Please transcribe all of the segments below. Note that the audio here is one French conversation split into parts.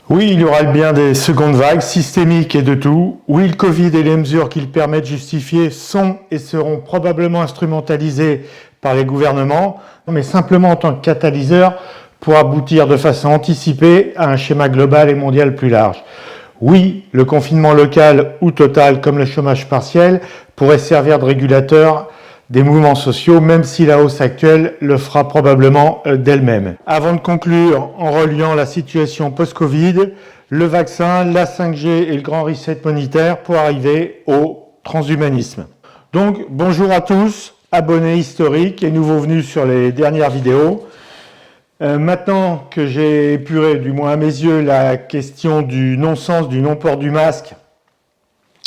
Oui, il y aura bien des secondes vagues systémiques et de tout. Oui, le Covid et les mesures qu'il permet de justifier sont et seront probablement instrumentalisées par les gouvernements, mais simplement en tant que catalyseur pour aboutir de façon anticipée à un schéma global et mondial plus large. Oui, le confinement local ou total, comme le chômage partiel, pourrait servir de régulateur des mouvements sociaux, même si la hausse actuelle le fera probablement d'elle-même. Avant de conclure en reliant la situation post-Covid, le vaccin, la 5G et le grand reset monétaire pour arriver au transhumanisme. Donc bonjour à tous, abonnés historiques et nouveaux venus sur les dernières vidéos. Maintenant que j'ai épuré, du moins à mes yeux, la question du non-sens, du non-port du masque,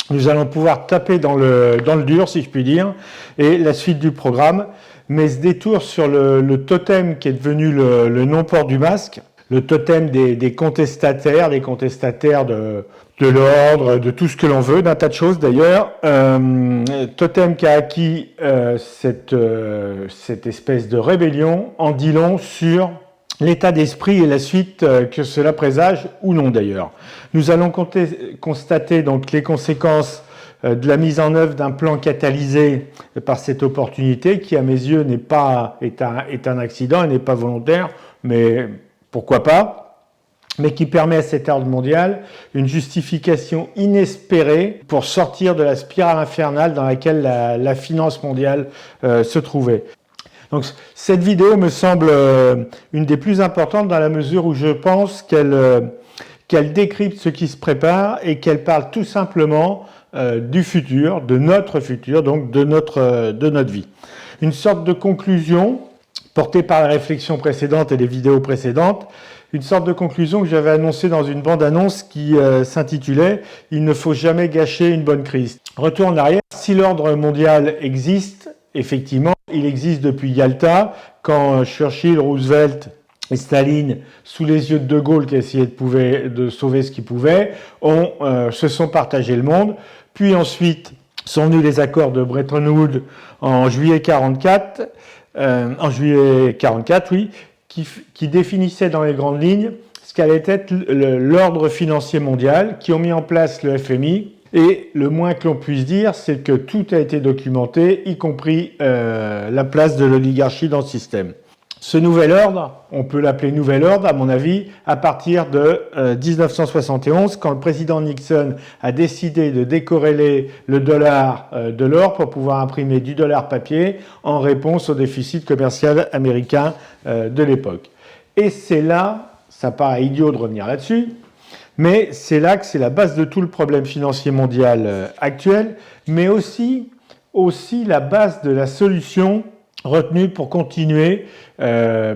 nous allons pouvoir taper dans le dur, si je puis dire, et la suite du programme. Mais ce détour sur le totem qui est devenu le non-port du masque, le totem des contestataires, de l'ordre, de tout ce que l'on veut, d'un tas de choses d'ailleurs, totem qui a acquis cette espèce de rébellion en dit long sur l'état d'esprit et la suite que cela présage, ou non d'ailleurs. Nous allons constater donc les conséquences de la mise en œuvre d'un plan catalysé par cette opportunité qui, à mes yeux, est un accident et n'est pas volontaire, mais pourquoi pas, mais qui permet à cet ordre mondial une justification inespérée pour sortir de la spirale infernale dans laquelle la finance mondiale se trouvait. Donc cette vidéo me semble une des plus importantes dans la mesure où je pense qu'elle décrypte ce qui se prépare et qu'elle parle tout simplement du futur, de notre futur, donc de notre vie. Une sorte de conclusion portée par la réflexion précédente et les vidéos précédentes, une sorte de conclusion que j'avais annoncée dans une bande-annonce qui s'intitulait « Il ne faut jamais gâcher une bonne crise ». Retour en arrière, si l'ordre mondial existe, effectivement, il existe depuis Yalta, quand Churchill, Roosevelt et Staline, sous les yeux de Gaulle qui essayait de sauver ce qu'il pouvait, se sont partagés le monde. Puis ensuite sont venus les accords de Bretton Woods en juillet 44, qui définissaient dans les grandes lignes ce qu'allait être l'ordre financier mondial, qui ont mis en place le FMI. Et le moins que l'on puisse dire, c'est que tout a été documenté, y compris la place de l'oligarchie dans le système. Ce nouvel ordre, on peut l'appeler nouvel ordre, à mon avis, à partir de 1971, quand le président Nixon a décidé de décorréler le dollar de l'or pour pouvoir imprimer du dollar papier en réponse au déficit commercial américain de l'époque. Et c'est là, ça paraît idiot de revenir là-dessus, mais c'est là que c'est la base de tout le problème financier mondial actuel, mais aussi la base de la solution retenue pour continuer à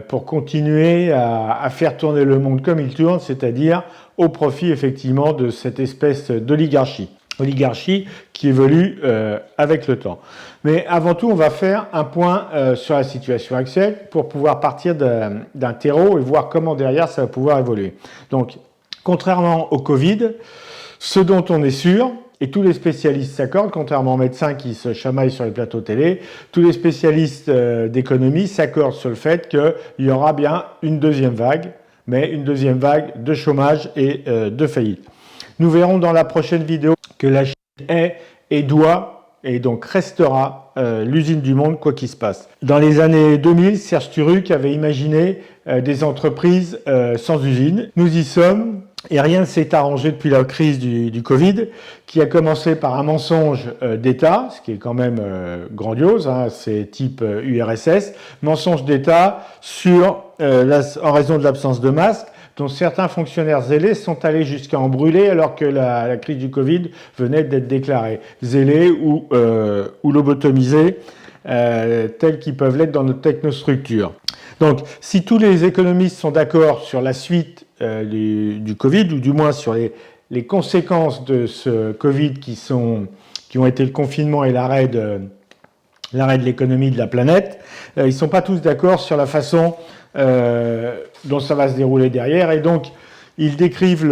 faire tourner le monde comme il tourne, c'est-à-dire au profit effectivement de cette espèce d'oligarchie. Oligarchie qui évolue avec le temps. Mais avant tout, on va faire un point sur la situation actuelle pour pouvoir partir d'un terreau et voir comment derrière ça va pouvoir évoluer. Donc, contrairement au Covid, ce dont on est sûr, et tous les spécialistes s'accordent, contrairement aux médecins qui se chamaillent sur les plateaux télé, tous les spécialistes d'économie s'accordent sur le fait qu'il y aura bien une deuxième vague, mais une deuxième vague de chômage et de faillite. Nous verrons dans la prochaine vidéo que la Chine est et doit, et donc restera, l'usine du monde, quoi qu'il se passe. Dans les années 2000, Serge Turuc avait imaginé des entreprises sans usine. Nous y sommes. Et rien ne s'est arrangé depuis la crise du Covid, qui a commencé par un mensonge d'État, ce qui est quand même grandiose, hein, c'est type URSS, mensonge d'État en raison de l'absence de masques, dont certains fonctionnaires zélés sont allés jusqu'à en brûler alors que la crise du Covid venait d'être déclarée. Zélés ou lobotomisés, tels qu'ils peuvent l'être dans notre technostructure. Donc, si tous les économistes sont d'accord sur la suite du Covid, ou du moins sur les conséquences de ce Covid qui ont été le confinement et l'arrêt de l'économie de la planète, ils ne sont pas tous d'accord sur la façon dont ça va se dérouler derrière, et donc ils décrivent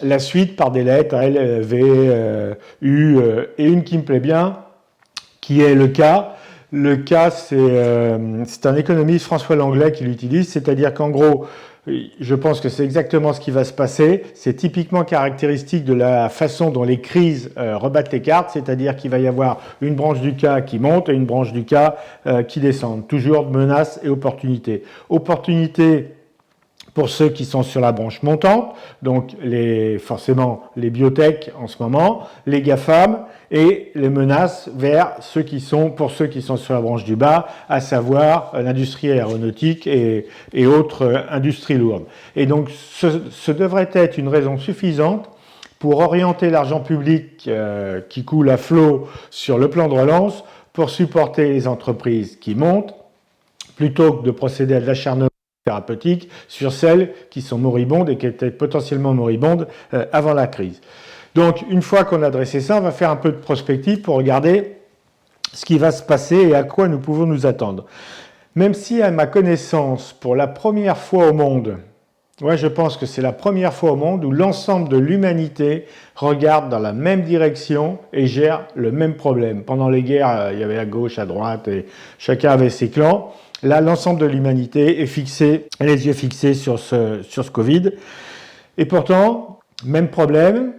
la suite par des lettres L, V, U, et une qui me plaît bien, qui est le cas. Le cas, c'est un économiste, François Langlais, qui l'utilise, c'est-à-dire qu'en gros, Je pense que c'est exactement ce qui va se passer. C'est typiquement caractéristique de la façon dont les crises rebattent les cartes, c'est-à-dire qu'il va y avoir une branche du cas qui monte et une branche du cas qui descend. Toujours menaces et opportunités. Opportunités pour ceux qui sont sur la branche montante, donc forcément les biotech en ce moment, les GAFAM, et les menaces pour ceux qui sont sur la branche du bas, à savoir l'industrie aéronautique et autres industries lourdes. Et donc ce devrait être une raison suffisante pour orienter l'argent public qui coule à flot sur le plan de relance pour supporter les entreprises qui montent, plutôt que de procéder à de l'acharnement thérapeutique sur celles qui sont moribondes et qui étaient potentiellement moribondes avant la crise. Donc, une fois qu'on a dressé ça, on va faire un peu de prospective pour regarder ce qui va se passer et à quoi nous pouvons nous attendre. Même si, à ma connaissance, pour la première fois au monde, moi je pense que c'est la première fois au monde où l'ensemble de l'humanité regarde dans la même direction et gère le même problème. Pendant les guerres, il y avait à gauche, à droite, et chacun avait ses clans. Là, l'ensemble de l'humanité est fixé, les yeux fixés sur ce Covid. Et pourtant, même problème,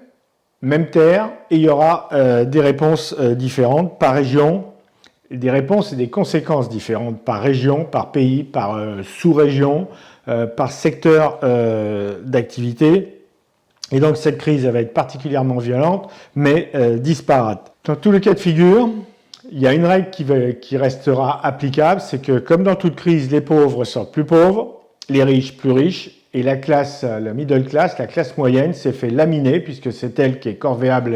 même terre, et il y aura des réponses différentes par région, des réponses et des conséquences différentes par région, par pays, par sous-région, par secteur d'activité. Et donc cette crise va être particulièrement violente, mais disparate. Dans tous les cas de figure, il y a une règle qui restera applicable, c'est que comme dans toute crise, les pauvres sortent plus pauvres, les riches plus riches, et la middle class, la classe moyenne, s'est fait laminer, puisque c'est elle qui est corvéable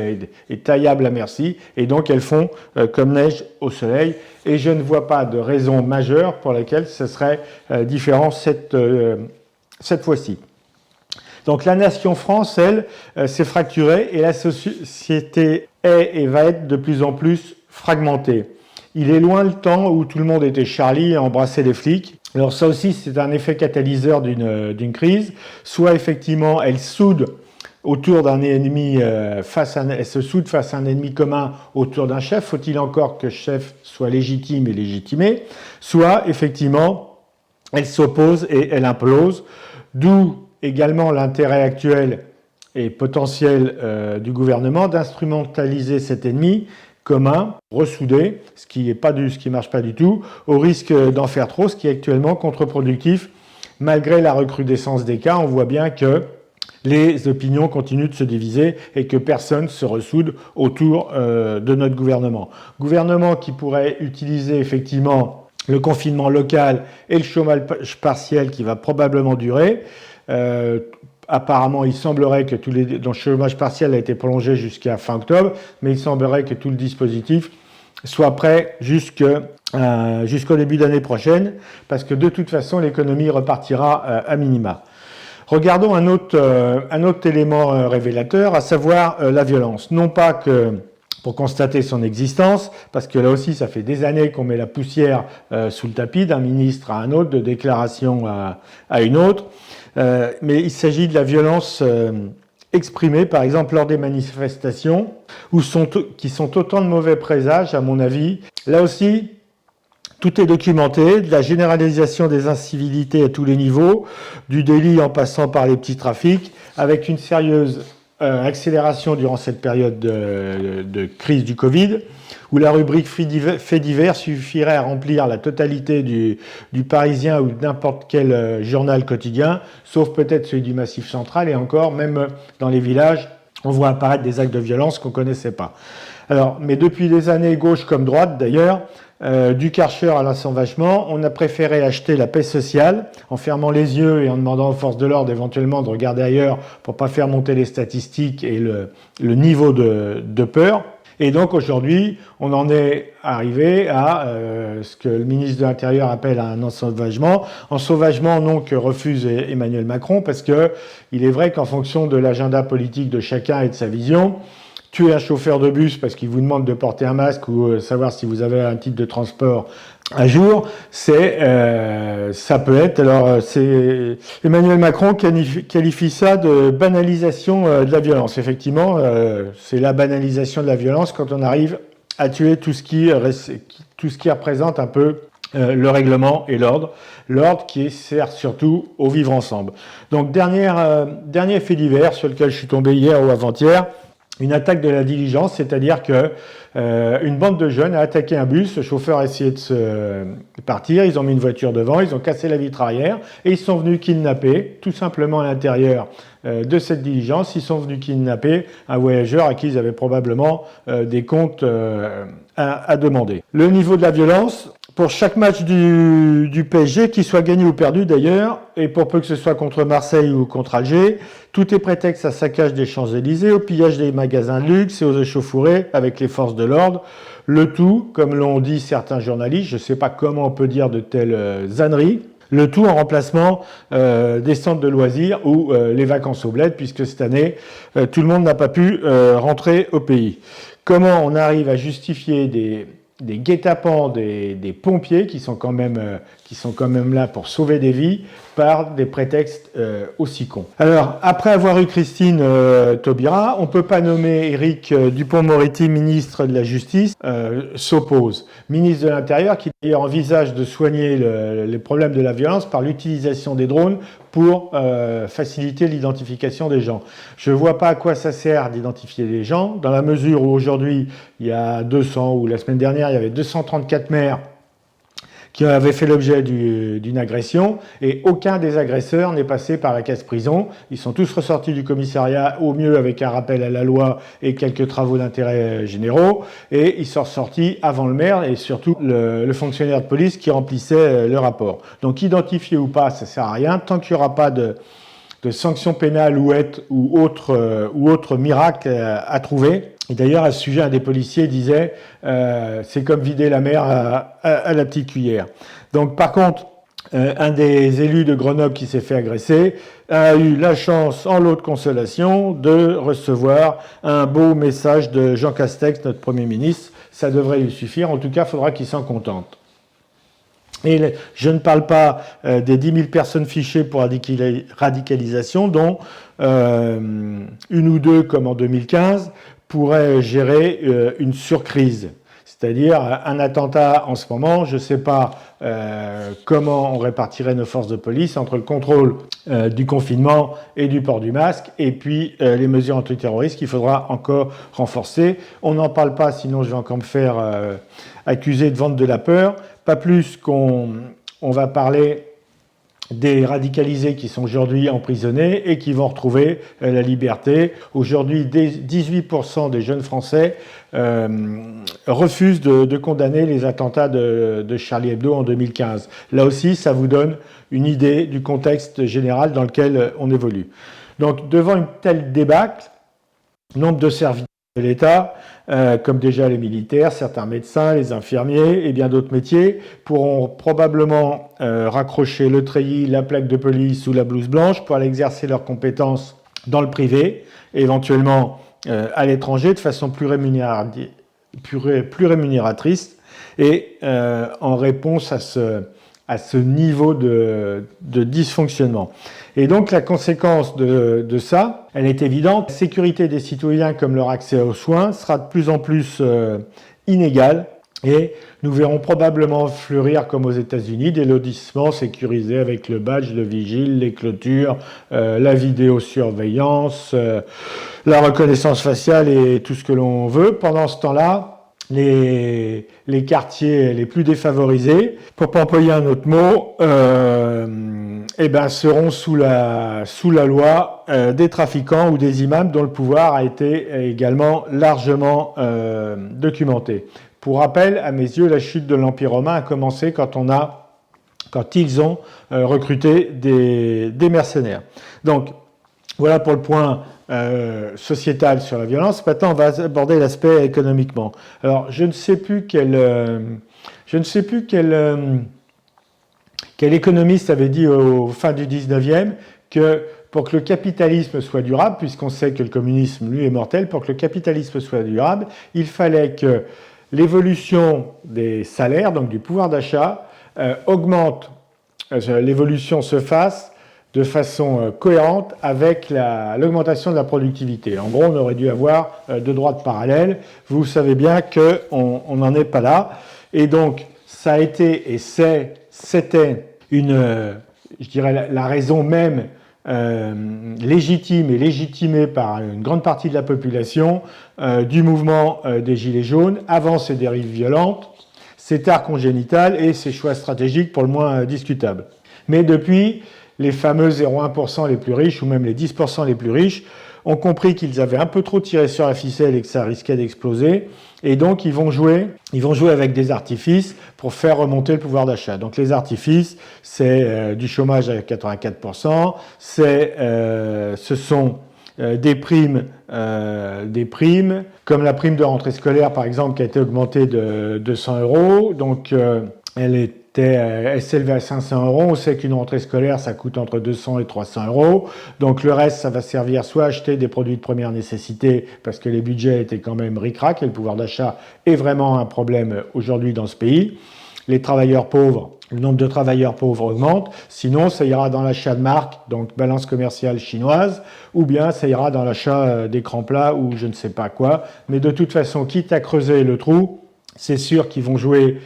et taillable à merci, et donc elles font comme neige au soleil, et je ne vois pas de raison majeure pour laquelle ce serait différent cette fois-ci. Donc la nation France, elle, s'est fracturée, et la société est et va être de plus en plus fragmentée. Il est loin le temps où tout le monde était Charlie et embrassait les flics. Alors ça aussi, c'est un effet catalyseur d'une crise. Soit effectivement, elle soude autour d'un ennemi elle se soude face à un ennemi commun autour d'un chef. Faut-il encore que ce chef soit légitime et légitimé? Soit effectivement, elle s'oppose et elle implose. D'où également l'intérêt actuel et potentiel du gouvernement d'instrumentaliser cet ennemi commun, ressoudé, ce qui marche pas du tout, au risque d'en faire trop, ce qui est actuellement contre-productif. Malgré la recrudescence des cas, on voit bien que les opinions continuent de se diviser et que personne se ressoude autour de notre gouvernement. Gouvernement qui pourrait utiliser effectivement le confinement local et le chômage partiel qui va probablement durer. Apparemment, il semblerait que le chômage partiel a été prolongé jusqu'à fin octobre, mais il semblerait que tout le dispositif soit prêt jusqu'au début d'année prochaine, parce que de toute façon, l'économie repartira à minima. Regardons un autre élément révélateur, à savoir la violence. Non pas que pour constater son existence, parce que là aussi, ça fait des années qu'on met la poussière sous le tapis d'un ministre à un autre, de déclaration à une autre, mais il s'agit de la violence exprimée, par exemple, lors des manifestations, qui sont autant de mauvais présages, à mon avis. Là aussi, tout est documenté, de la généralisation des incivilités à tous les niveaux, du délit en passant par les petits trafics, avec une sérieuse accélération durant cette période de crise du Covid, où la rubrique faits divers suffirait à remplir la totalité du Parisien ou n'importe quel journal quotidien, sauf peut-être celui du Massif central, et encore, même dans les villages, on voit apparaître des actes de violence qu'on ne connaissait pas. Alors, mais depuis des années, gauche comme droite d'ailleurs, du Karcher à l'ensauvagement, on a préféré acheter la paix sociale en fermant les yeux et en demandant aux forces de l'ordre éventuellement de regarder ailleurs pour ne pas faire monter les statistiques et le niveau de peur. Et donc aujourd'hui, on en est arrivé à ce que le ministre de l'Intérieur appelle un ensauvagement. Ensauvagement, non, que refuse Emmanuel Macron, parce que il est vrai qu'en fonction de l'agenda politique de chacun et de sa vision, tuer un chauffeur de bus parce qu'il vous demande de porter un masque ou savoir si vous avez un titre de transport à jour, ça peut être. Alors, c'est Emmanuel Macron qualifie ça de banalisation de la violence. Effectivement, c'est la banalisation de la violence quand on arrive à tuer tout ce qui représente un peu le règlement et l'ordre. L'ordre qui sert surtout au vivre ensemble. Donc, dernier fait divers sur lequel je suis tombé hier ou avant-hier, une attaque de la diligence, c'est-à-dire que une bande de jeunes a attaqué un bus, le chauffeur a essayé de se partir, ils ont mis une voiture devant, ils ont cassé la vitre arrière et ils sont venus kidnapper, tout simplement à l'intérieur de cette diligence, ils sont venus kidnapper un voyageur à qui ils avaient probablement des comptes à demander. Le niveau de la violence, pour chaque match du PSG, qu'il soit gagné ou perdu d'ailleurs, et pour peu que ce soit contre Marseille ou contre Alger, tout est prétexte à saccage des Champs-Élysées, au pillage des magasins de luxe et aux échauffourées avec les forces de l'ordre. Le tout, comme l'ont dit certains journalistes, je ne sais pas comment on peut dire de telles âneries, le tout en remplacement des centres de loisirs ou les vacances au bled, puisque cette année, tout le monde n'a pas pu rentrer au pays. Comment on arrive à justifier des guet-apens, des pompiers qui sont quand même là pour sauver des vies par des prétextes aussi cons. Alors, après avoir eu Christine Taubira, on ne peut pas nommer Éric Dupond-Moretti, ministre de la Justice, s'oppose. Ministre de l'Intérieur, qui d'ailleurs envisage de soigner les problèmes de la violence par l'utilisation des drones pour faciliter l'identification des gens. Je ne vois pas à quoi ça sert d'identifier les gens, dans la mesure où aujourd'hui, il y a 200, ou la semaine dernière, il y avait 234 maires qui avaient fait l'objet d'une agression, et aucun des agresseurs n'est passé par la case prison. Ils sont tous ressortis du commissariat, au mieux avec un rappel à la loi et quelques travaux d'intérêt généraux, et ils sont ressortis avant le maire et surtout le fonctionnaire de police qui remplissait le rapport. Donc identifier ou pas, ça ne sert à rien, tant qu'il n'y aura pas de sanctions pénales ou autre miracle à trouver. Et d'ailleurs, à ce sujet, un des policiers disait c'est comme vider la mer à la petite cuillère. Donc, par contre, un des élus de Grenoble qui s'est fait agresser a eu la chance, en lot de consolation, de recevoir un beau message de Jean Castex, notre Premier ministre. Ça devrait lui suffire. En tout cas, il faudra qu'il s'en contente. Et je ne parle pas des 10 000 personnes fichées pour radicalisation, dont une ou deux, comme en 2015, pourraient gérer une surcrise. C'est-à-dire un attentat en ce moment, je ne sais pas comment on répartirait nos forces de police entre le contrôle du confinement et du port du masque, et puis les mesures antiterroristes qu'il faudra encore renforcer. On n'en parle pas, sinon je vais encore me faire accuser de vendre de la peur. Pas plus qu'on va parler des radicalisés qui sont aujourd'hui emprisonnés et qui vont retrouver la liberté. Aujourd'hui, 18% des jeunes Français refusent de condamner les attentats de Charlie Hebdo en 2015. Là aussi, ça vous donne une idée du contexte général dans lequel on évolue. Donc, devant une telle débâcle, nombre de serviteurs de l'État, comme déjà les militaires, certains médecins, les infirmiers et bien d'autres métiers, pourront probablement raccrocher le treillis, la plaque de police ou la blouse blanche pour aller exercer leurs compétences dans le privé, et éventuellement à l'étranger de façon plus rémunératrice, et en réponse à ce niveau de dysfonctionnement. Et donc la conséquence de ça, elle est évidente. La sécurité des citoyens comme leur accès aux soins sera de plus en plus inégale, et nous verrons probablement fleurir, comme aux États-Unis, des lotissements sécurisés avec le badge, le vigile, les clôtures, la vidéosurveillance, la reconnaissance faciale et tout ce que l'on veut. Pendant ce temps-là, les quartiers les plus défavorisés, pour pas employer un autre mot, seront sous la loi des trafiquants ou des imams dont le pouvoir a été également largement documenté. Pour rappel, à mes yeux, la chute de l'Empire romain a commencé quand ils ont recruté des mercenaires. Donc, voilà pour le point sociétal sur la violence. Maintenant, on va aborder l'aspect économiquement. Alors, je ne sais plus quel économiste avait dit au fin du 19e que pour que le capitalisme soit durable, puisqu'on sait que le communisme, lui, est mortel, pour que le capitalisme soit durable, il fallait que l'évolution des salaires, donc du pouvoir d'achat, augmente, l'évolution se fasse de façon cohérente avec l'augmentation de la productivité. En gros, on aurait dû avoir deux droites parallèles. Vous savez bien qu'on n'en est pas là. Et donc, ça a été et c'était je dirais, la raison même légitime et légitimée par une grande partie de la population du mouvement des Gilets jaunes, avant ces dérives violentes, ces tares congénitales et ces choix stratégiques pour le moins discutables. Mais depuis, les fameux 0,1% les plus riches, ou même les 10% les plus riches, ont compris qu'ils avaient un peu trop tiré sur la ficelle et que ça risquait d'exploser. Et donc, ils vont jouer avec des artifices pour faire remonter le pouvoir d'achat. Donc, les artifices, c'est du chômage à 84%, ce sont des primes, comme la prime de rentrée scolaire, par exemple, qui a été augmentée de 200 €. Donc, elle s'élevait à 500 €. On sait qu'une rentrée scolaire, ça coûte entre 200 et 300 €. Donc le reste, ça va servir soit à acheter des produits de première nécessité, parce que les budgets étaient quand même ric-rac, et le pouvoir d'achat est vraiment un problème aujourd'hui dans ce pays. Les travailleurs pauvres, le nombre de travailleurs pauvres augmente. Sinon, ça ira dans l'achat de marques, donc balance commerciale chinoise, ou bien ça ira dans l'achat d'écrans plats ou je ne sais pas quoi. Mais de toute façon, quitte à creuser le trou, c'est sûr qu'ils vont jouer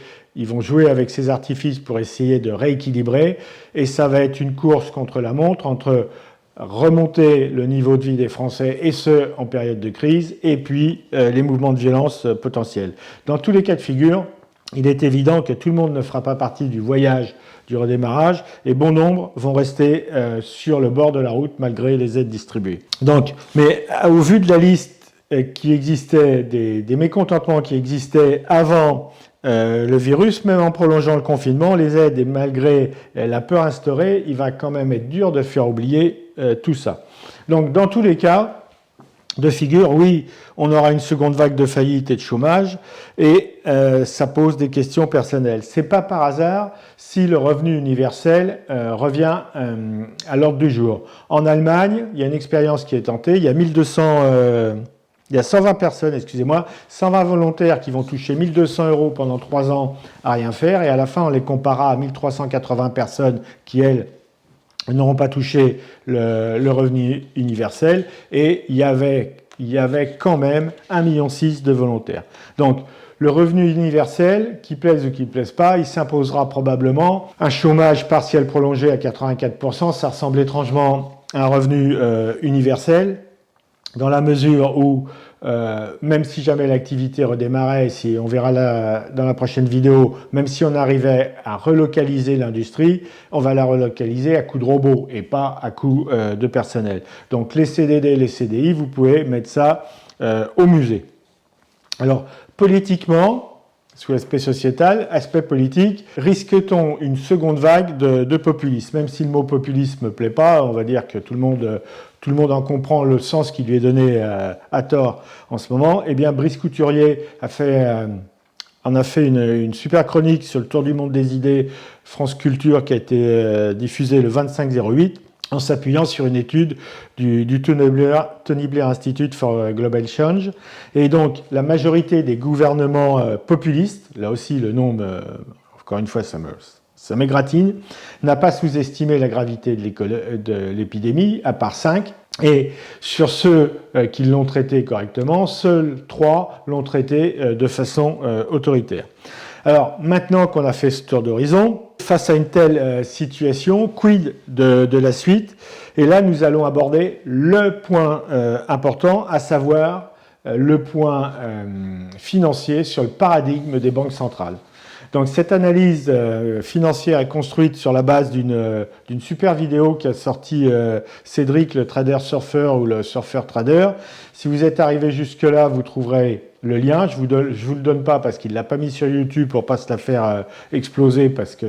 avec ces artifices pour essayer de rééquilibrer, et ça va être une course contre la montre entre remonter le niveau de vie des Français, et ce, en période de crise, et puis les mouvements de violence potentiels. Dans tous les cas de figure, il est évident que tout le monde ne fera pas partie du voyage du redémarrage, et bon nombre vont rester sur le bord de la route malgré les aides distribuées. Donc, mais au vu de la liste qui existait, des mécontentements qui existaient avant le virus, même en prolongeant le confinement, les aides, et malgré la peur instaurée, il va quand même être dur de faire oublier tout ça. Donc, dans tous les cas de figure, oui, on aura une seconde vague de faillite et de chômage, et ça pose des questions personnelles. C'est pas par hasard si le revenu universel revient à l'ordre du jour. En Allemagne, il y a une expérience qui est tentée, il y a 120 personnes, 120 volontaires qui vont toucher 1 200 € pendant 3 ans à rien faire, et à la fin, on les comparera à 1 380 personnes qui, elles, n'auront pas touché le revenu universel, et il y avait quand même 1,6 million de volontaires. Donc, le revenu universel, qu'il plaise ou qu'il ne plaise pas, il s'imposera probablement. Un chômage partiel prolongé à 84%, ça ressemble étrangement à un revenu universel, dans la mesure où, même si jamais l'activité redémarrait, si on verra dans la prochaine vidéo, même si on arrivait à relocaliser l'industrie, on va la relocaliser à coût de robots et pas à coût de personnel. Donc les CDD, les CDI, vous pouvez mettre ça au musée. Alors, politiquement, sous l'aspect sociétal, aspect politique, risque-t-on une seconde vague de populisme? Même si le mot populisme ne me plaît pas, on va dire que tout le monde en comprend le sens qui lui est donné à tort en ce moment. Eh bien, Brice Couturier en a fait une super chronique sur le tour du monde des idées France Culture qui a été diffusée le 25/08, en s'appuyant sur une étude du Tony Blair Institute for Global Change. Et donc, la majorité des gouvernements populistes, là aussi le nom, encore une fois, ça m'égratine, n'a pas sous-estimé la gravité de l'épidémie, à part 5. Et sur ceux qui l'ont traité correctement, seuls 3 l'ont traité de façon autoritaire. Alors, maintenant qu'on a fait ce tour d'horizon, face à une telle situation, quid de la suite? Et là, nous allons aborder le point important, à savoir le point financier sur le paradigme des banques centrales. Donc, cette analyse financière est construite sur la base d'une super vidéo qu'a sorti Cédric, le trader surfeur ou le surfeur trader. Si vous êtes arrivé jusque-là, vous trouverez le lien. Je vous le donne pas parce qu'il l'a pas mis sur YouTube pour pas se la faire exploser, parce que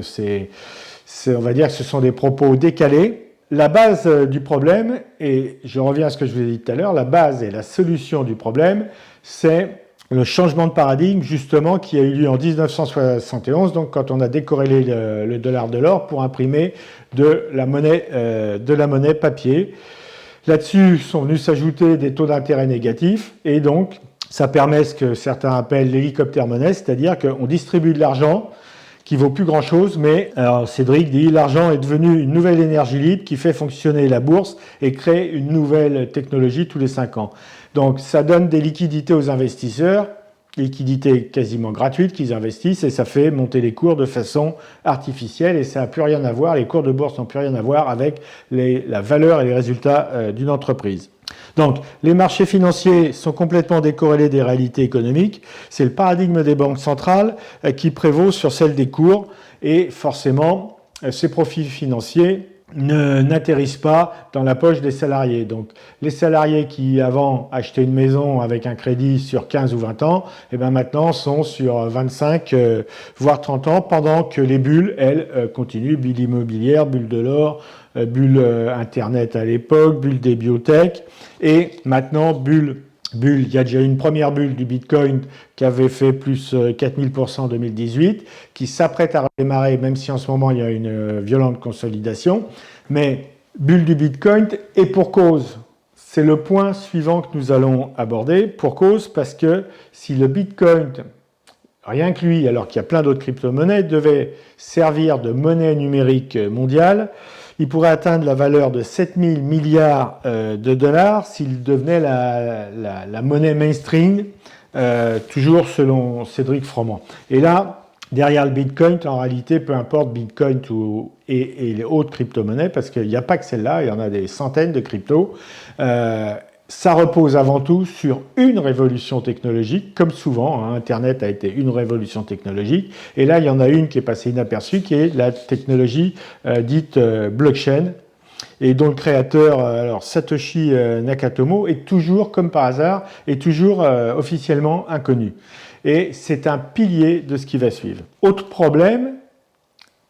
on va dire que ce sont des propos décalés. La base du problème, et je reviens à ce que je vous ai dit tout à l'heure, la base et la solution du problème, c'est le changement de paradigme, justement, qui a eu lieu en 1971, donc quand on a décorrélé le dollar de l'or pour imprimer de la monnaie papier. Là-dessus sont venus s'ajouter des taux d'intérêt négatifs, et donc ça permet ce que certains appellent l'hélicoptère-monnaie, c'est-à-dire qu'on distribue de l'argent qui vaut plus grand-chose, mais alors Cédric dit l'argent est devenu une nouvelle énergie libre qui fait fonctionner la bourse et crée une nouvelle technologie tous les 5 ans. Donc ça donne des liquidités aux investisseurs liquidité quasiment gratuite qu'ils investissent et ça fait monter les cours de façon artificielle et ça n'a plus rien à voir, les cours de bourse n'ont plus rien à voir avec la valeur et les résultats d'une entreprise. Donc, les marchés financiers sont complètement décorrélés des réalités économiques. C'est le paradigme des banques centrales qui prévaut sur celle des cours et forcément, ces profits financiers n'atterrissent pas dans la poche des salariés. Donc, les salariés qui avant achetaient une maison avec un crédit sur 15 ou 20 ans, et bien maintenant sont sur 25 voire 30 ans, pendant que les bulles, elles, continuent, bulle immobilière, bulle de l'or, bulle Internet à l'époque, bulle des biotech, et maintenant bulle, il y a déjà une première bulle du Bitcoin qui avait fait plus 4000% en 2018, qui s'apprête à redémarrer, même si en ce moment il y a une violente consolidation. Mais bulle du Bitcoin, et pour cause, c'est le point suivant que nous allons aborder, pour cause parce que si le Bitcoin, rien que lui, alors qu'il y a plein d'autres crypto-monnaies, devait servir de monnaie numérique mondiale, il pourrait atteindre la valeur de 7000 milliards de dollars s'il devenait la monnaie mainstream, toujours selon Cédric Froment. Et là, derrière le Bitcoin, en réalité, peu importe Bitcoin et les autres crypto-monnaies, parce qu'il n'y a pas que celle-là, il y en a des centaines de cryptos, ça repose avant tout sur une révolution technologique, comme souvent, hein, Internet a été une révolution technologique, et là il y en a une qui est passée inaperçue, qui est la technologie dite blockchain, et dont le créateur, alors Satoshi Nakamoto, est toujours, comme par hasard, est toujours officiellement inconnu. Et c'est un pilier de ce qui va suivre. Autre problème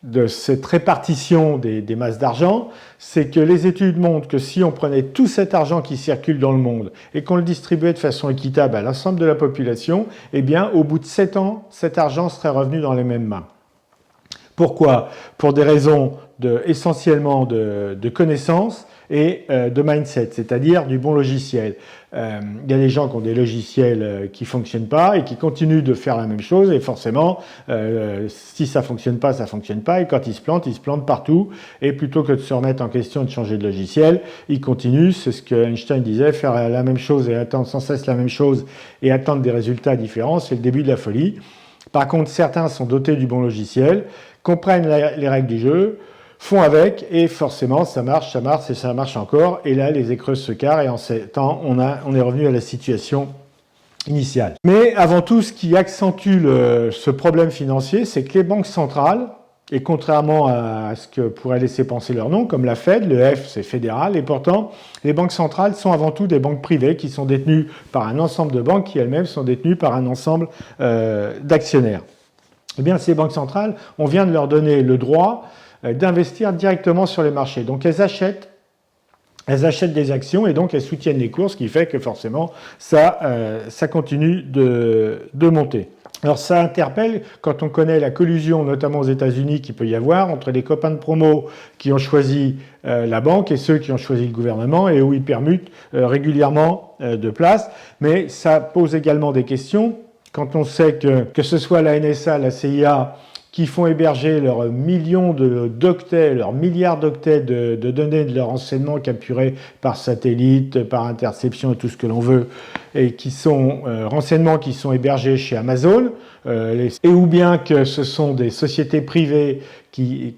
de cette répartition des masses d'argent, c'est que les études montrent que si on prenait tout cet argent qui circule dans le monde et qu'on le distribuait de façon équitable à l'ensemble de la population, eh bien, au bout de 7 ans, cet argent serait revenu dans les mêmes mains. Pourquoi? Pour des raisons essentiellement de connaissances et de mindset, c'est-à-dire du bon logiciel. Il y a des gens qui ont des logiciels qui ne fonctionnent pas et qui continuent de faire la même chose et forcément, si ça ne fonctionne pas, ça ne fonctionne pas et quand ils se plantent partout et plutôt que de se remettre en question et de changer de logiciel, ils continuent, c'est ce que Einstein disait, faire la même chose et attendre sans cesse la même chose et attendre des résultats différents, c'est le début de la folie. Par contre, certains sont dotés du bon logiciel, comprennent les règles du jeu, font avec, et forcément, ça marche, et ça marche encore. Et là, les écreuses se carrent, et en 7 ans, on est revenu à la situation initiale. Mais avant tout, ce qui accentue ce problème financier, c'est que les banques centrales, et contrairement à ce que pourrait laisser penser leur nom, comme la Fed, le F, c'est fédéral, et pourtant, les banques centrales sont avant tout des banques privées qui sont détenues par un ensemble de banques qui elles-mêmes sont détenues par un ensemble d'actionnaires. Eh bien, ces banques centrales, on vient de leur donner le droit d'investir directement sur les marchés. Donc elles achètent des actions et donc elles soutiennent les cours, ce qui fait que forcément ça continue de monter. Alors ça interpelle quand on connaît la collusion, notamment aux États-Unis, qu'il peut y avoir entre les copains de promo qui ont choisi la banque et ceux qui ont choisi le gouvernement et où ils permutent régulièrement de place. Mais ça pose également des questions quand on sait que ce soit la NSA, la CIA, qui font héberger leurs millions d'octets, leurs milliards d'octets de données de leurs renseignements capturés par satellite, par interception et tout ce que l'on veut, et qui sont renseignements qui sont hébergés chez Amazon, et ou bien que ce sont des sociétés privées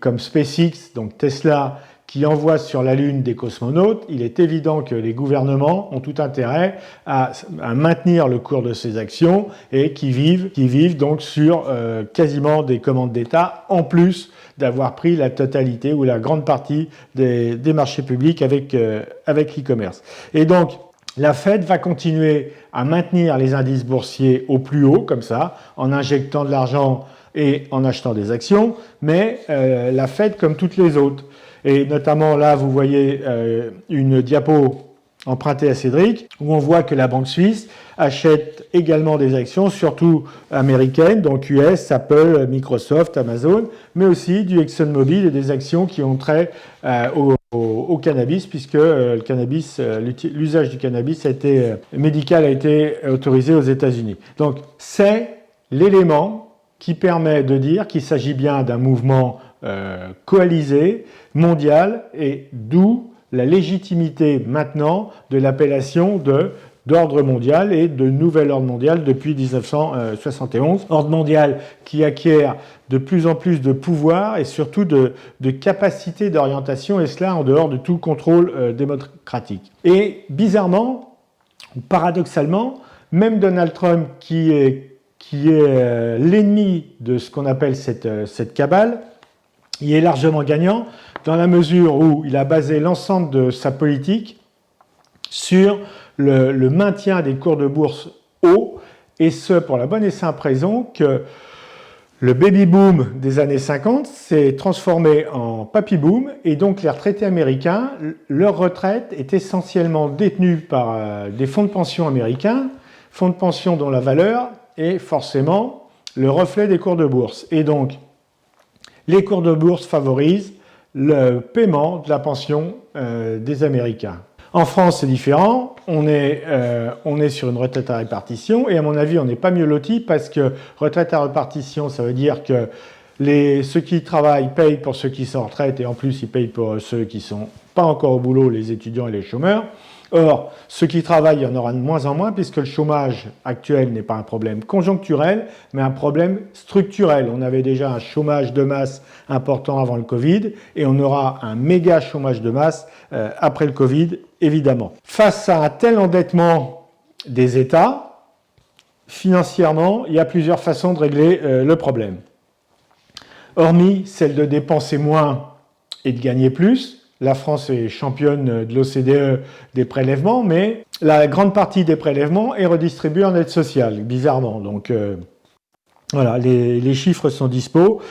comme SpaceX, donc Tesla, qui envoient sur la Lune des cosmonautes, il est évident que les gouvernements ont tout intérêt à maintenir le cours de ces actions et qui vivent donc sur quasiment des commandes d'État, en plus d'avoir pris la totalité ou la grande partie des marchés publics avec l'e-commerce. Et donc, la Fed va continuer à maintenir les indices boursiers au plus haut, comme ça, en injectant de l'argent et en achetant des actions, mais la Fed comme toutes les autres. Et notamment là, vous voyez une diapo empruntée à Cédric, où on voit que la Banque suisse achète également des actions, surtout américaines, donc US, Apple, Microsoft, Amazon, mais aussi du ExxonMobil et des actions qui ont trait au cannabis, puisque le cannabis, l'usage du cannabis médical a été autorisé aux États-Unis. Donc c'est l'élément qui permet de dire qu'il s'agit bien d'un mouvement coalisé, mondial, et d'où la légitimité maintenant de l'appellation de d'ordre mondial et de nouvel ordre mondial depuis 1971. Ordre mondial qui acquiert de plus en plus de pouvoir et surtout de capacité d'orientation, et cela en dehors de tout contrôle démocratique. Et bizarrement, ou paradoxalement, même Donald Trump, qui est l'ennemi de ce qu'on appelle cette cabale, il est largement gagnant dans la mesure où il a basé l'ensemble de sa politique sur le maintien des cours de bourse hauts, et ce pour la bonne et simple raison que le baby-boom des années 50 s'est transformé en papy-boom, et donc les retraités américains, leur retraite est essentiellement détenue par des fonds de pension américains, fonds de pension dont la valeur est forcément le reflet des cours de bourse. Et donc, les cours de bourse favorisent le paiement de la pension des Américains. En France, c'est différent. On est sur une retraite à répartition et à mon avis, on n'est pas mieux loti parce que retraite à répartition, ça veut dire que ceux qui travaillent payent pour ceux qui sont en retraite et en plus, ils payent pour ceux qui ne sont pas encore au boulot, les étudiants et les chômeurs. Or, ceux qui travaillent, il y en aura de moins en moins puisque le chômage actuel n'est pas un problème conjoncturel, mais un problème structurel. On avait déjà un chômage de masse important avant le Covid et on aura un méga chômage de masse après le Covid, évidemment. Face à un tel endettement des États, financièrement, il y a plusieurs façons de régler le problème. Hormis celle de dépenser moins et de gagner plus. La France est championne de l'OCDE des prélèvements, mais la grande partie des prélèvements est redistribuée en aide sociale, bizarrement. Donc voilà, les chiffres sont dispo.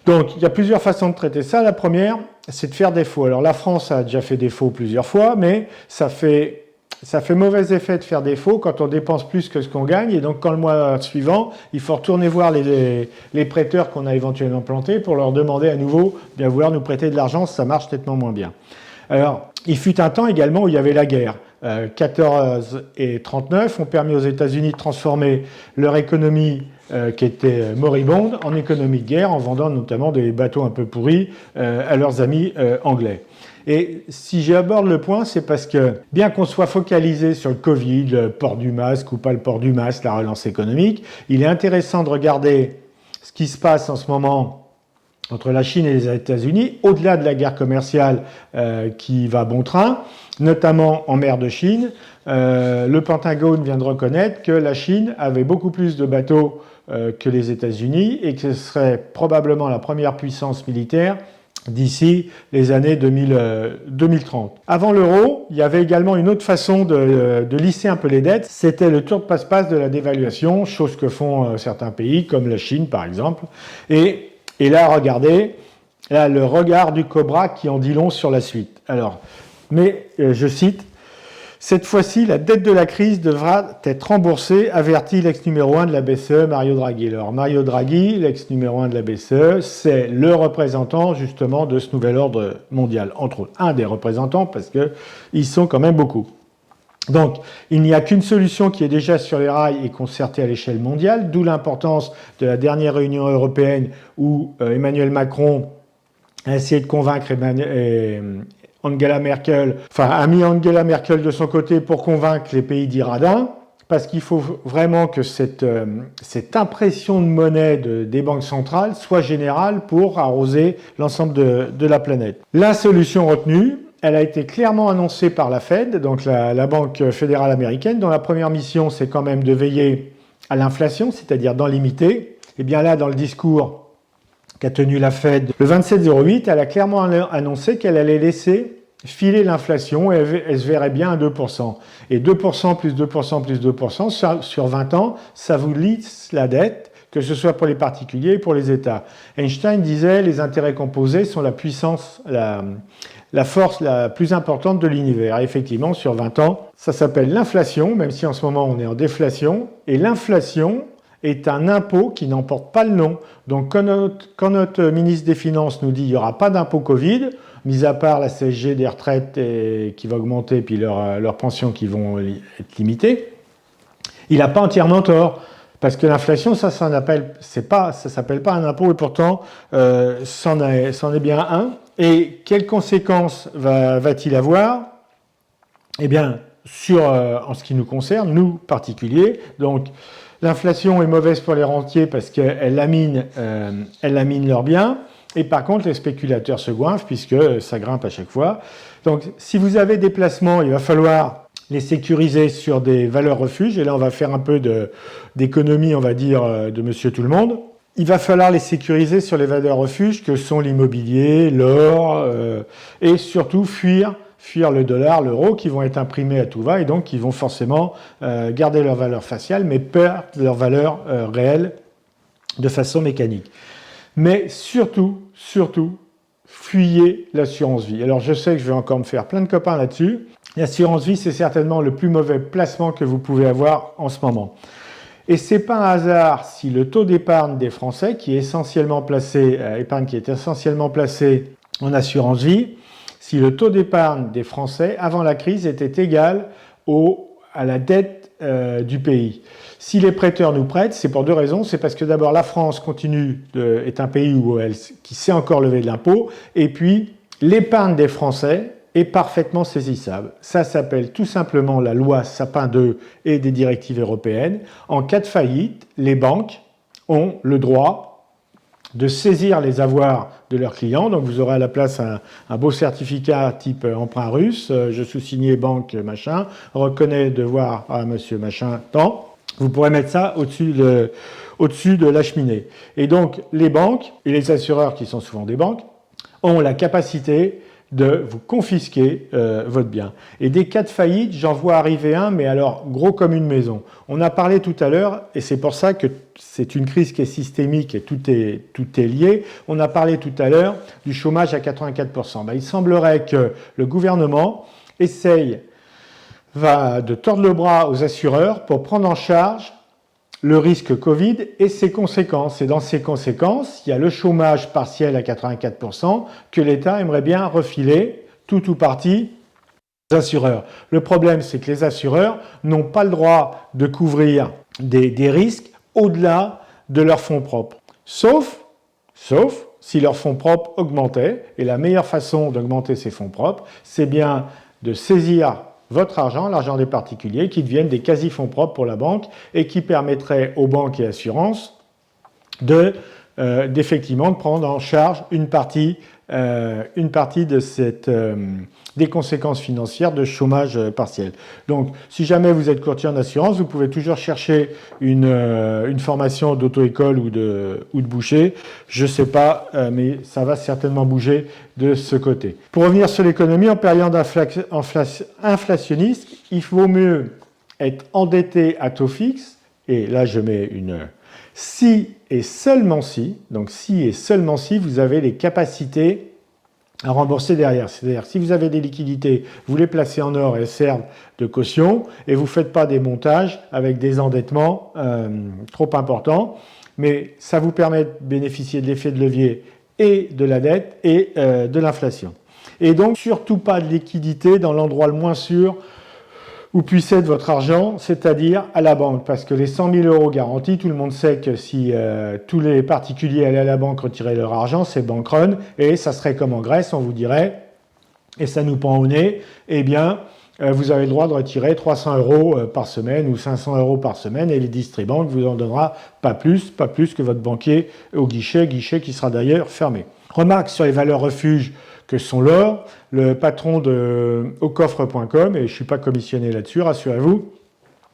Donc il y a plusieurs façons de traiter ça. La première, c'est de faire défaut. Alors la France a déjà fait défaut plusieurs fois, mais ça fait mauvais effet de faire défaut quand on dépense plus que ce qu'on gagne. Et donc quand le mois suivant, il faut retourner voir les prêteurs qu'on a éventuellement plantés pour leur demander à nouveau de bien vouloir nous prêter de l'argent, ça marche nettement moins bien. Alors, il fut un temps également où il y avait la guerre. 14 et 39 ont permis aux États-Unis de transformer leur économie qui était moribonde en économie de guerre en vendant notamment des bateaux un peu pourris à leurs amis anglais. Et si j'aborde le point, c'est parce que bien qu'on soit focalisé sur le Covid, le port du masque ou pas le port du masque, la relance économique, il est intéressant de regarder ce qui se passe en ce moment entre la Chine et les États-Unis, au-delà de la guerre commerciale qui va bon train, notamment en mer de Chine. Le Pentagone vient de reconnaître que la Chine avait beaucoup plus de bateaux que les États-Unis et que ce serait probablement la première puissance militaire d'ici les années 2030. Avant l'euro, il y avait également une autre façon de lisser un peu les dettes, c'était le tour de passe-passe de la dévaluation, chose que font certains pays, comme la Chine par exemple. Et là, regardez, là, le regard du cobra qui en dit long sur la suite. Alors, mais je cite, « Cette fois-ci, la dette de la crise devra être remboursée, avertit l'ex numéro 1 de la BCE, Mario Draghi. » Alors, Mario Draghi, l'ex numéro 1 de la BCE, c'est le représentant justement de ce nouvel ordre mondial. Entre autres, un des représentants, parce qu'ils sont quand même beaucoup. Donc, il n'y a qu'une solution qui est déjà sur les rails et concertée à l'échelle mondiale, d'où l'importance de la dernière réunion européenne où Emmanuel Macron a essayé de convaincre Angela Merkel, enfin a mis Angela Merkel de son côté pour convaincre les pays dits radins, parce qu'il faut vraiment que cette impression de monnaie des banques centrales soit générale pour arroser l'ensemble de la planète. La solution retenue, elle a été clairement annoncée par la Fed, donc la Banque fédérale américaine, dont la première mission, c'est quand même de veiller à l'inflation, c'est-à-dire d'en limiter. Et bien là, dans le discours qu'a tenu la Fed le 27/08, elle a clairement annoncé qu'elle allait laisser filer l'inflation et elle se verrait bien à 2%. Et 2% plus 2% plus 2% sur 20 ans, ça vous lisse la dette, que ce soit pour les particuliers et pour les États. Einstein disait les intérêts composés sont la puissance, la force la plus importante de l'univers. Et effectivement, sur 20 ans, ça s'appelle l'inflation, même si en ce moment on est en déflation. Et l'inflation est un impôt qui n'en porte pas le nom. Donc quand notre ministre des Finances nous dit qu'il n'y aura pas d'impôt Covid, mis à part la CSG des retraites qui va augmenter, puis leurs pensions qui vont être limitées, il n'a pas entièrement tort. Parce que l'inflation, ça s'appelle pas un impôt, et pourtant, c'en est bien un. Et quelles conséquences va-t-il avoir? Eh bien, en ce qui nous concerne, nous particuliers. Donc, l'inflation est mauvaise pour les rentiers parce qu'elle lamine leurs biens. Et par contre, les spéculateurs se goinfrent puisque ça grimpe à chaque fois. Donc, si vous avez des placements, il va falloir les sécuriser sur des valeurs refuges. Et là, on va faire un peu d'économie, on va dire, de monsieur tout le monde. Il va falloir les sécuriser sur les valeurs refuges que sont l'immobilier, l'or et surtout fuir le dollar, l'euro, qui vont être imprimés à tout va et donc qui vont forcément garder leur valeur faciale mais perdre leur valeur réelle de façon mécanique. Mais surtout, fuyez l'assurance vie. Alors je sais que je vais encore me faire plein de copains là-dessus. L'assurance vie, c'est certainement le plus mauvais placement que vous pouvez avoir en ce moment. Et c'est pas un hasard si le taux d'épargne des Français, qui est essentiellement placé en assurance vie, si le taux d'épargne des Français avant la crise était égal à la dette du pays. Si les prêteurs nous prêtent, c'est pour deux raisons. C'est parce que d'abord la France est un pays qui sait encore lever de l'impôt, et puis l'épargne des Français est parfaitement saisissable. Ça s'appelle tout simplement la loi Sapin 2 et des directives européennes. En cas de faillite, les banques ont le droit de saisir les avoirs de leurs clients. Donc vous aurez à la place un beau certificat type emprunt russe, je sous-signé banque machin, reconnais devoir à monsieur machin, tant. Vous pourrez mettre ça au-dessus de la cheminée. Et donc les banques et les assureurs, qui sont souvent des banques, ont la capacité de vous confisquer votre bien. Et des cas de faillite, j'en vois arriver un, mais alors gros comme une maison. On a parlé tout à l'heure, et c'est pour ça que c'est une crise qui est systémique et tout est lié. On a parlé tout à l'heure du chômage à 84%. Il semblerait que le gouvernement essaye de tordre le bras aux assureurs pour prendre en charge le risque Covid et ses conséquences. Et dans ces conséquences, il y a le chômage partiel à 84% que l'État aimerait bien refiler tout ou partie aux assureurs. Le problème, c'est que les assureurs n'ont pas le droit de couvrir des risques au-delà de leurs fonds propres. Sauf si leurs fonds propres augmentaient. Et la meilleure façon d'augmenter ces fonds propres, c'est bien de saisir votre argent, l'argent des particuliers, qui deviennent des quasi-fonds propres pour la banque et qui permettraient aux banques et assurances d'effectivement de prendre en charge une partie des conséquences financières de chômage partiel. Donc, si jamais vous êtes courtier en assurance, vous pouvez toujours chercher une formation d'auto-école ou de boucher. Je ne sais pas, mais ça va certainement bouger de ce côté. Pour revenir sur l'économie, en période inflationniste, il vaut mieux être endetté à taux fixe, et là je mets si et seulement si, vous avez les capacités à rembourser derrière. C'est-à-dire, si vous avez des liquidités, vous les placez en or et elles servent de caution, et vous ne faites pas des montages avec des endettements trop importants, mais ça vous permet de bénéficier de l'effet de levier et de la dette et de l'inflation. Et donc, surtout pas de liquidité dans l'endroit le moins sûr où puisse être votre argent, c'est-à-dire à la banque. Parce que les 100 000 € garantis, tout le monde sait que si tous les particuliers allaient à la banque retirer leur argent, c'est bank run, et ça serait comme en Grèce, on vous dirait, et ça nous pend au nez, eh bien, vous avez le droit de retirer 300 € par semaine ou 500 € par semaine, et les distribanques vous en donnera pas plus que votre banquier au guichet qui sera d'ailleurs fermé. Remarque sur les valeurs refuges que sont l'or, le patron de aucoffre.com, et je ne suis pas commissionné là-dessus, rassurez-vous,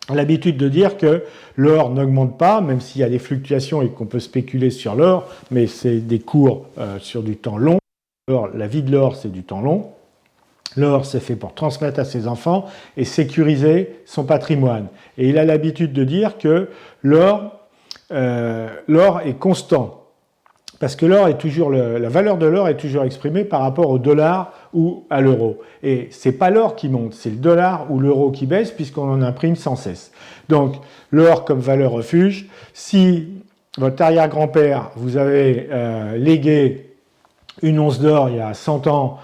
a l'habitude de dire que l'or n'augmente pas, même s'il y a des fluctuations et qu'on peut spéculer sur l'or, mais c'est des cours sur du temps long. La vie de l'or, c'est du temps long. L'or, c'est fait pour transmettre à ses enfants et sécuriser son patrimoine. Et il a l'habitude de dire que l'or est constant. Parce que l'or est toujours la valeur de l'or est toujours exprimée par rapport au dollar ou à l'euro. Et c'est pas l'or qui monte, c'est le dollar ou l'euro qui baisse puisqu'on en imprime sans cesse. Donc l'or comme valeur refuge, si votre arrière-grand-père vous avez légué une once d'or il y a 100 ans,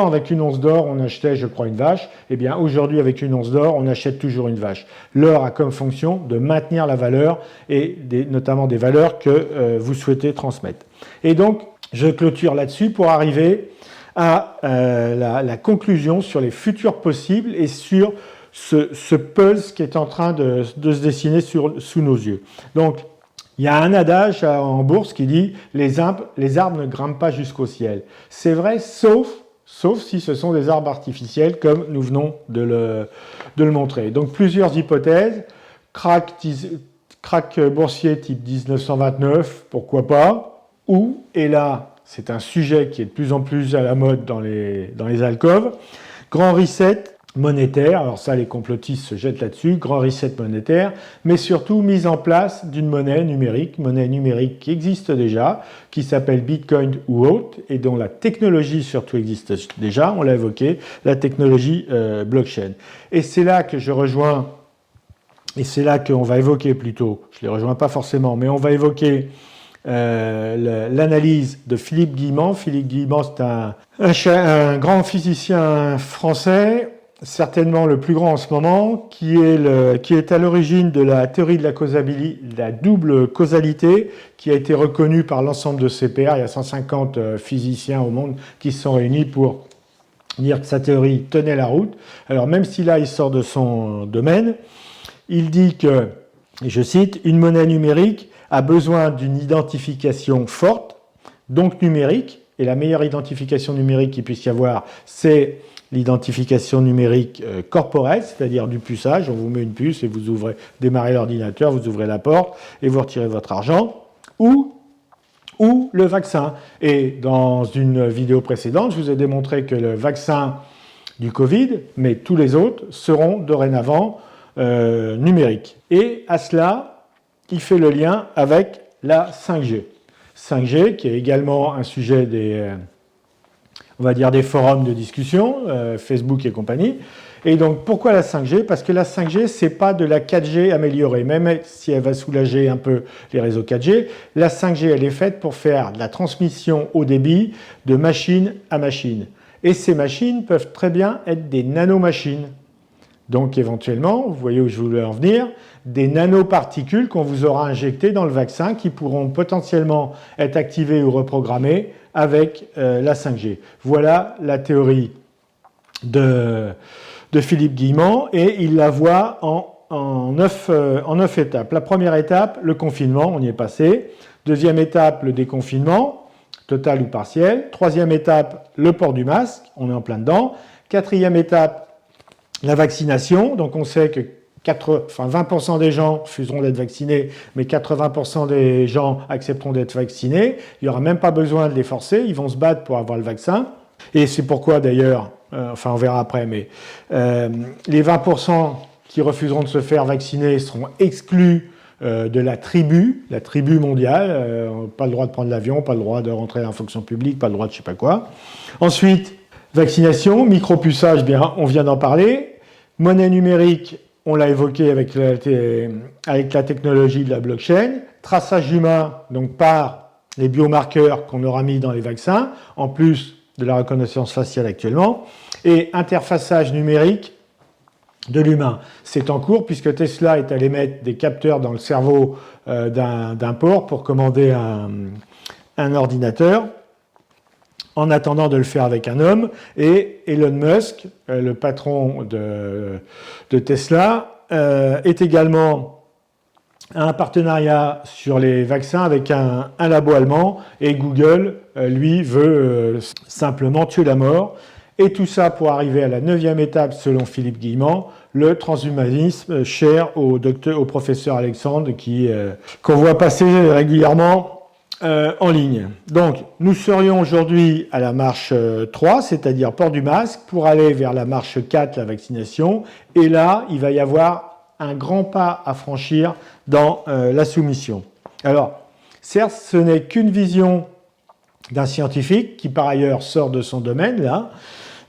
avec une once d'or, on achetait, je crois, une vache. Eh bien, aujourd'hui, avec une once d'or, on achète toujours une vache. L'or a comme fonction de maintenir la valeur et notamment des valeurs que vous souhaitez transmettre. Et donc, je clôture là-dessus pour arriver à la conclusion sur les futurs possibles et sur ce pulse qui est en train de se dessiner sous nos yeux. Donc, il y a un adage en bourse qui dit « les arbres ne grimpent pas jusqu'au ciel ». C'est vrai, sauf si ce sont des arbres artificiels, comme nous venons de le montrer. Donc, plusieurs hypothèses. Crack boursier type 1929, pourquoi pas. Ou, et là, c'est un sujet qui est de plus en plus à la mode dans les alcôves, grand reset monétaire, alors ça les complotistes se jettent là-dessus, grand reset monétaire, mais surtout mise en place d'une monnaie numérique qui existe déjà, qui s'appelle Bitcoin ou autre, et dont la technologie surtout existe déjà, on l'a évoqué, la technologie blockchain. Et c'est là que je rejoins, et c'est là qu'on va évoquer plutôt, je ne les rejoins pas forcément, mais on va évoquer l'analyse de Philippe Guillemant. Philippe Guillemant, c'est un grand physicien français, certainement le plus grand en ce moment, qui est à l'origine de la théorie de la double causalité, qui a été reconnue par l'ensemble de ses pairs. Il y a 150 physiciens au monde qui se sont réunis pour dire que sa théorie tenait la route. Alors même si là il sort de son domaine, il dit que, et je cite, une monnaie numérique a besoin d'une identification forte, donc numérique, et la meilleure identification numérique qu'il puisse y avoir, c'est l'identification numérique corporelle, c'est-à-dire du puçage. On vous met une puce et vous démarrez l'ordinateur, vous ouvrez la porte et vous retirez votre argent, ou le vaccin. Et dans une vidéo précédente, je vous ai démontré que le vaccin du Covid, mais tous les autres, seront dorénavant numériques. Et à cela, il fait le lien avec la 5G. 5G, qui est également un sujet on va dire des forums de discussion, Facebook et compagnie. Et donc, pourquoi la 5G? Parce que la 5G, ce n'est pas de la 4G améliorée, même si elle va soulager un peu les réseaux 4G. La 5G, elle est faite pour faire de la transmission haut débit de machine à machine. Et ces machines peuvent très bien être des nanomachines. Donc, éventuellement, vous voyez où je voulais en venir, des nanoparticules qu'on vous aura injectées dans le vaccin qui pourront potentiellement être activées ou reprogrammées avec la 5G. Voilà la théorie de Philippe Guillemant, et il la voit en 9 étapes. La première étape, le confinement, on y est passé. Deuxième étape, le déconfinement, total ou partiel. Troisième étape, le port du masque, on est en plein dedans. Quatrième étape, la vaccination. Donc on sait que 20% des gens refuseront d'être vaccinés, mais 80% des gens accepteront d'être vaccinés. Il n'y aura même pas besoin de les forcer, ils vont se battre pour avoir le vaccin. Et c'est pourquoi d'ailleurs, on verra après, mais les 20% qui refuseront de se faire vacciner seront exclus de la tribu mondiale. Pas le droit de prendre l'avion, pas le droit de rentrer dans la fonction publique, pas le droit de je sais pas quoi. Ensuite, vaccination, micropuçage, bien, on vient d'en parler. Monnaie numérique, on l'a évoqué avec la technologie de la blockchain. Traçage humain, donc par les biomarqueurs qu'on aura mis dans les vaccins, en plus de la reconnaissance faciale actuellement. Et interfaçage numérique de l'humain. C'est en cours puisque Tesla est allé mettre des capteurs dans le cerveau d'un porc pour commander un ordinateur, en attendant de le faire avec un homme. Et Elon Musk, le patron de Tesla, est également un partenariat sur les vaccins avec un labo allemand, et Google, lui, veut simplement tuer la mort. Et tout ça pour arriver à la 9e étape, selon Philippe Guillemant, le transhumanisme cher au professeur Alexandre, qu'on voit passer régulièrement en ligne. Donc, nous serions aujourd'hui à la marche 3, c'est-à-dire port du masque, pour aller vers la marche 4, la vaccination. Et là, il va y avoir un grand pas à franchir dans la soumission. Alors, certes, ce n'est qu'une vision d'un scientifique qui, par ailleurs, sort de son domaine, là,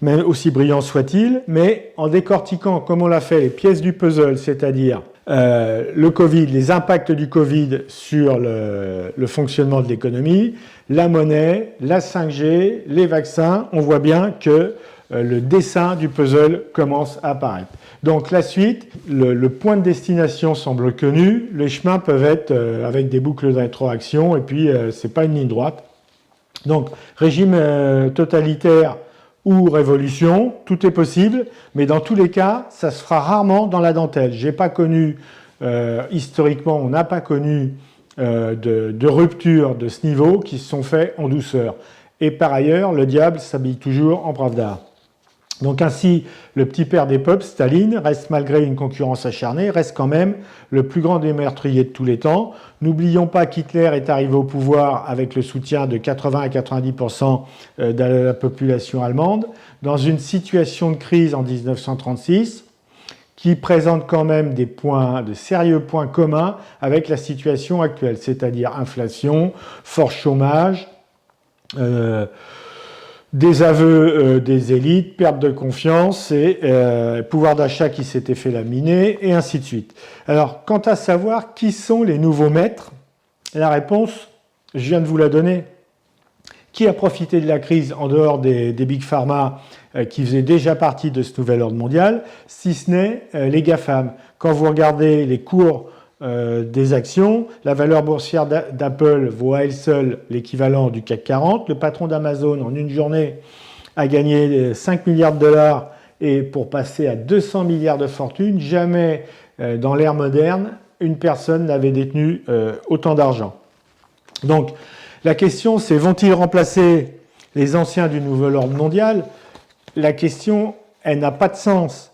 mais aussi brillant soit-il, mais en décortiquant, comme on l'a fait, les pièces du puzzle, c'est-à-dire le Covid, les impacts du Covid sur le fonctionnement de l'économie, la monnaie, la 5G, les vaccins, on voit bien que le dessin du puzzle commence à apparaître. Donc la suite, le point de destination semble connu, les chemins peuvent être avec des boucles de rétroaction, et puis c'est pas une ligne droite. Donc régime totalitaire ou révolution, tout est possible, mais dans tous les cas, ça se fera rarement dans la dentelle. J'ai pas connu, historiquement, on n'a pas connu de rupture de ce niveau qui se sont faits en douceur. Et par ailleurs, le diable s'habille toujours en Pravda. Donc ainsi, le petit père des peuples, Staline, reste malgré une concurrence acharnée, reste quand même le plus grand des meurtriers de tous les temps. N'oublions pas qu'Hitler est arrivé au pouvoir avec le soutien de 80 à 90% de la population allemande, dans une situation de crise en 1936, qui présente quand même des points, de sérieux points communs avec la situation actuelle, c'est-à-dire inflation, fort chômage, des aveux des élites, perte de confiance et pouvoir d'achat qui s'était fait laminer, et ainsi de suite. Alors, quant à savoir qui sont les nouveaux maîtres, la réponse, je viens de vous la donner. Qui a profité de la crise en dehors des big pharma qui faisaient déjà partie de ce nouvel ordre mondial, si ce n'est les GAFAM. Quand vous regardez les cours des actions, la valeur boursière d'Apple vaut à elle seule l'équivalent du CAC 40. Le patron d'Amazon, en une journée, a gagné 5 milliards de dollars, et pour passer à 200 milliards de fortune, jamais dans l'ère moderne, une personne n'avait détenu autant d'argent. Donc, la question, c'est vont-ils remplacer les anciens du nouvel ordre mondial? La question, elle n'a pas de sens.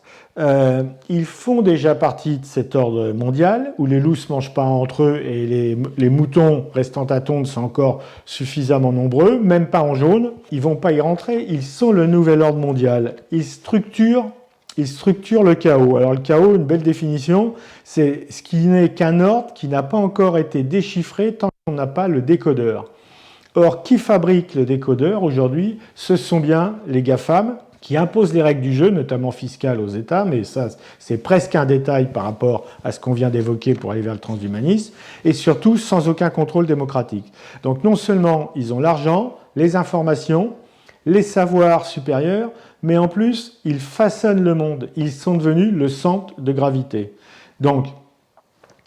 Ils font déjà partie de cet ordre mondial où les loups ne se mangent pas entre eux et les moutons restant à tondre sont encore suffisamment nombreux, même pas en jaune. Ils ne vont pas y rentrer. Ils sont le nouvel ordre mondial. Ils structurent le chaos. Alors le chaos, une belle définition, c'est ce qui n'est qu'un ordre qui n'a pas encore été déchiffré tant qu'on n'a pas le décodeur. Or, qui fabrique le décodeur aujourd'hui? Ce sont bien les GAFAM qui imposent les règles du jeu, notamment fiscales aux États, mais ça, c'est presque un détail par rapport à ce qu'on vient d'évoquer pour aller vers le transhumanisme, et surtout sans aucun contrôle démocratique. Donc non seulement ils ont l'argent, les informations, les savoirs supérieurs, mais en plus, ils façonnent le monde. Ils sont devenus le centre de gravité. Donc,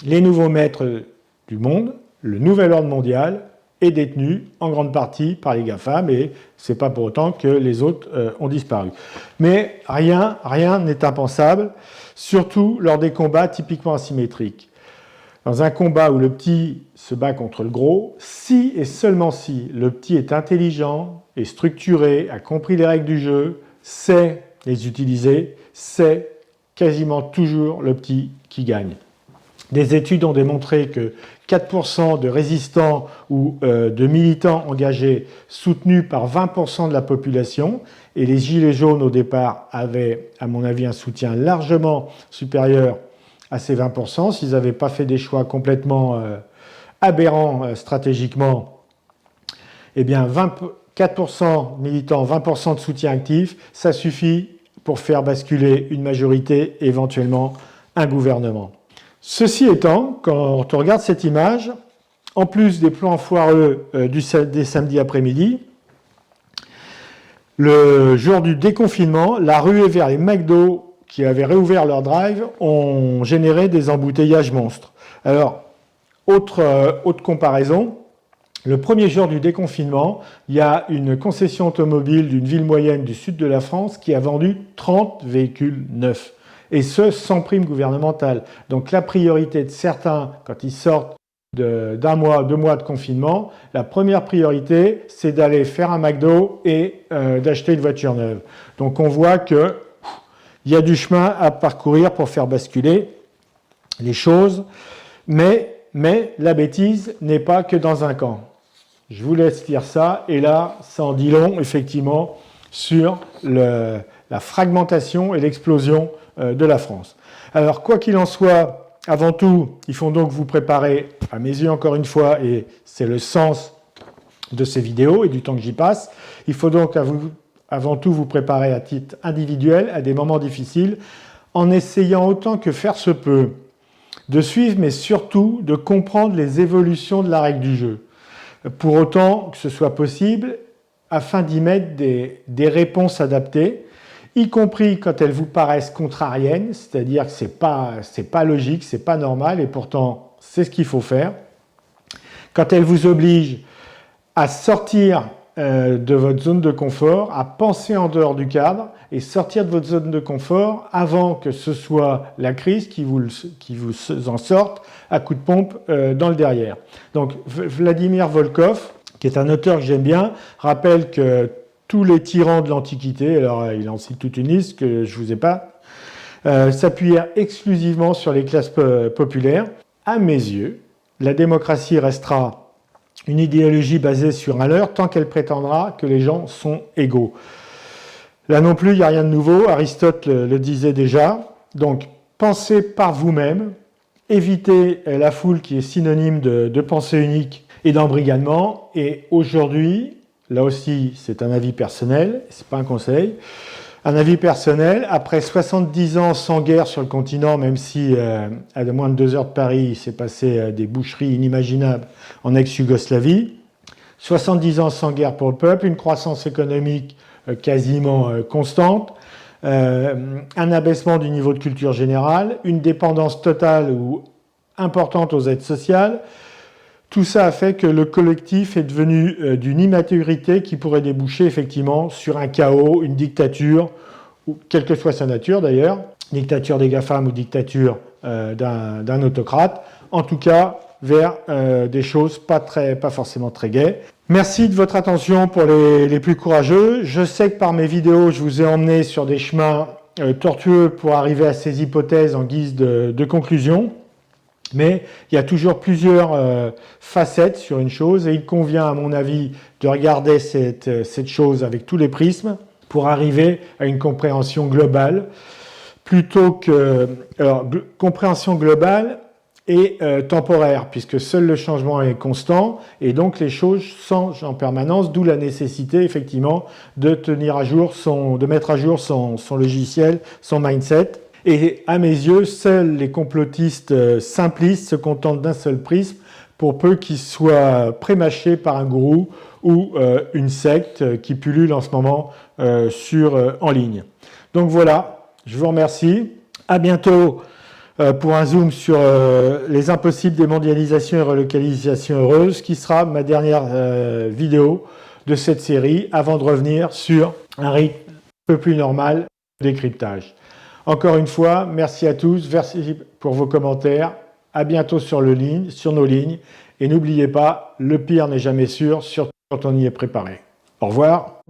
les nouveaux maîtres du monde, le nouvel ordre mondial, est détenu en grande partie par les GAFAM, et ce n'est pas pour autant que les autres ont disparu. Mais rien n'est impensable, surtout lors des combats typiquement asymétriques. Dans un combat où le petit se bat contre le gros, si et seulement si le petit est intelligent, est structuré, a compris les règles du jeu, sait les utiliser, c'est quasiment toujours le petit qui gagne. Des études ont démontré que 4% de résistants ou de militants engagés soutenus par 20% de la population, et les gilets jaunes au départ avaient, à mon avis, un soutien largement supérieur à ces 20%, s'ils n'avaient pas fait des choix complètement aberrants stratégiquement, eh bien 4% militants, 20% de soutien actif, ça suffit pour faire basculer une majorité, éventuellement un gouvernement. Ceci étant, quand on regarde cette image, en plus des plans foireux des samedis après-midi, le jour du déconfinement, la ruée vers les McDo qui avaient réouvert leur drive ont généré des embouteillages monstres. Alors, autre comparaison, le premier jour du déconfinement, il y a une concession automobile d'une ville moyenne du sud de la France qui a vendu 30 véhicules neufs. Et ce, sans prime gouvernementale. Donc la priorité de certains, quand ils sortent d'un mois, 2 mois de confinement, la première priorité, c'est d'aller faire un McDo et d'acheter une voiture neuve. Donc on voit qu'il y a du chemin à parcourir pour faire basculer les choses, mais la bêtise n'est pas que dans un camp. Je vous laisse lire ça, et là, ça en dit long, effectivement, sur la fragmentation et l'explosion de la France. Alors, quoi qu'il en soit, avant tout, il faut donc vous préparer, à mes yeux encore une fois, et c'est le sens de ces vidéos et du temps que j'y passe, il faut donc avant tout vous préparer à titre individuel à des moments difficiles, en essayant autant que faire se peut de suivre, mais surtout de comprendre les évolutions de la règle du jeu. Pour autant que ce soit possible, afin d'y mettre des réponses adaptées, y compris quand elles vous paraissent contrariennes, c'est-à-dire que c'est pas logique, c'est pas normal, et pourtant c'est ce qu'il faut faire. Quand elles vous obligent à sortir de votre zone de confort, à penser en dehors du cadre et sortir de votre zone de confort avant que ce soit la crise qui vous en sorte à coup de pompe dans le derrière. Donc Vladimir Volkov, qui est un auteur que j'aime bien, rappelle que tous les tyrans de l'Antiquité, alors il en cite toute une liste que je ne vous ai pas, s'appuyèrent exclusivement sur les classes populaires. À mes yeux, la démocratie restera une idéologie basée sur un leurre tant qu'elle prétendra que les gens sont égaux. Là non plus, il n'y a rien de nouveau. Aristote le disait déjà. Donc, pensez par vous-même, évitez la foule qui est synonyme de pensée unique et d'embrigadement. Et aujourd'hui, là aussi, c'est un avis personnel, c'est pas un conseil. Un avis personnel, après 70 ans sans guerre sur le continent, même si à moins de 2 heures de Paris, il s'est passé des boucheries inimaginables en ex-Yougoslavie, 70 ans sans guerre pour le peuple, une croissance économique quasiment constante, un abaissement du niveau de culture générale, une dépendance totale ou importante aux aides sociales. Tout ça a fait que le collectif est devenu d'une immaturité qui pourrait déboucher effectivement sur un chaos, une dictature, ou quelle que soit sa nature d'ailleurs, dictature des GAFAM ou dictature d'un autocrate, en tout cas vers des choses pas forcément très gaies. Merci de votre attention pour les plus courageux. Je sais que par mes vidéos, je vous ai emmené sur des chemins tortueux pour arriver à ces hypothèses en guise de conclusion. Mais il y a toujours plusieurs facettes sur une chose et il convient, à mon avis, de regarder cette chose avec tous les prismes pour arriver à une compréhension globale, plutôt que... Alors, compréhension globale et temporaire, puisque seul le changement est constant et donc les choses changent en permanence, d'où la nécessité, effectivement, de tenir à jour de mettre à jour son logiciel, son mindset. Et à mes yeux, seuls les complotistes simplistes se contentent d'un seul prisme, pour peu qu'ils soient prémâchés par un gourou ou une secte qui pullule en ce moment en ligne. Donc voilà, je vous remercie. À bientôt pour un zoom sur les impossibles démondialisation et relocalisation heureuse, qui sera ma dernière vidéo de cette série, avant de revenir sur un rythme un peu plus normal de décryptage. Encore une fois, merci à tous, merci pour vos commentaires, à bientôt sur nos lignes, et n'oubliez pas, le pire n'est jamais sûr, surtout quand on y est préparé. Au revoir.